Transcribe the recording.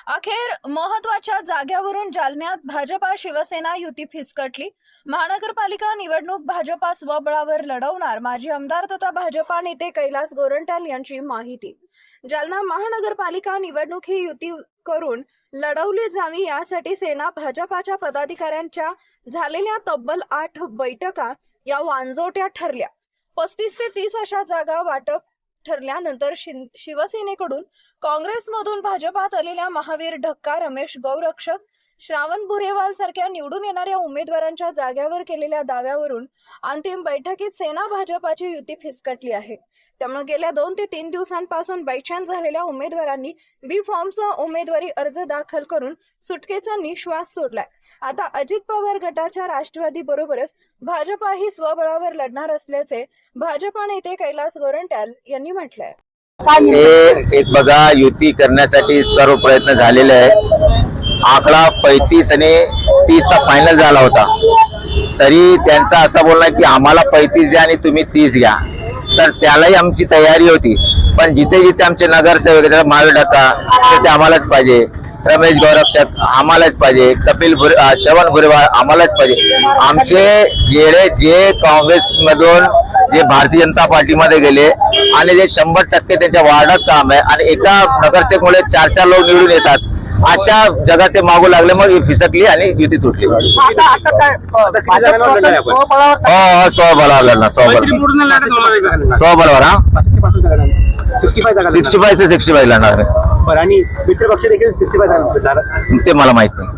अखेर महत्वाच्या जाग्यावरून जालन्यात भाजपा शिवसेना युती फिसकटली। महानगरपालिका निवडणूक भाजपा स्वबळावर लढवणार, माजी आमदार तथा भाजपा नेते कैलास गोरंट्याल यांची माहिती। जालना महानगरपालिका निवडणूक ही युती करून लढवली जावी यासाठी सेना भाजपाच्या पदाधिकाऱ्यांच्या झालेल्या तब्बल 8 बैठका या वांजोट्या ठरल्या। 35 ते 30 अशा जागा वाटप ठरल्यानंतर शिवसेनेकडून काँग्रेसमधून भाजपात आलेल्या महावीर ढक्का, रमेश गौरक्षक, श्रावण बुरेवाल सारख्या निवडून येणाऱ्या उमेदवारांच्या जाग्यावर केलेल्या दाव्यावरून अंतिम बैठकीत सेना भाजपाची युती फिसकटली आहे। त्यामुळे गेल्या 2 ते 3 दिवसांपासून बैठक झालेल्या उमेदवारांनी बी फॉर्मचा उमेदवारी अर्ज दाखल करून सुटकेचा निश्वास सोडलाय। आता अजित पवार गटाच्या राष्ट्रवादी बरोबरच भाजपाही स्वबळावर लढणार असल्याचे भाजपा नेते कैलास गोरंट्याल यांनी म्हटलंय। एक बघा, युती करण्यासाठी सर्व प्रयत्न झालेले आहे। आकडा 35 आणि 30 चा फायनल झाला होता, तरी त्यांचा असं बोलणं की आम्हाला 35 द्या आणि तुम्ही 30 घ्या, तर त्यालाही आमची तयारी होती। पण जिथे जिथे आमचे नगरसेवक महावीर ढक्का ते आम्हालाच पाहिजे, रमेश गौरक्षक आम्हालाच पाहिजे, श्रवण बुरेवाल आम्हालाच पाहिजे। आमचे जे काँग्रेस मधून जे भारतीय जनता पार्टीमध्ये गेले आणि जे 100% त्यांच्या वार्डात काम आहे आणि एका नगरसेवक मुळे 4 लोक निवडून येतात, अशा जगात ते मागू लागले, मग फिसकली आणि युती तुटली। स्वबळावर 65 से 65 लढणार आणि मित्रपक्ष देखील 65 ते मला माहित नाही।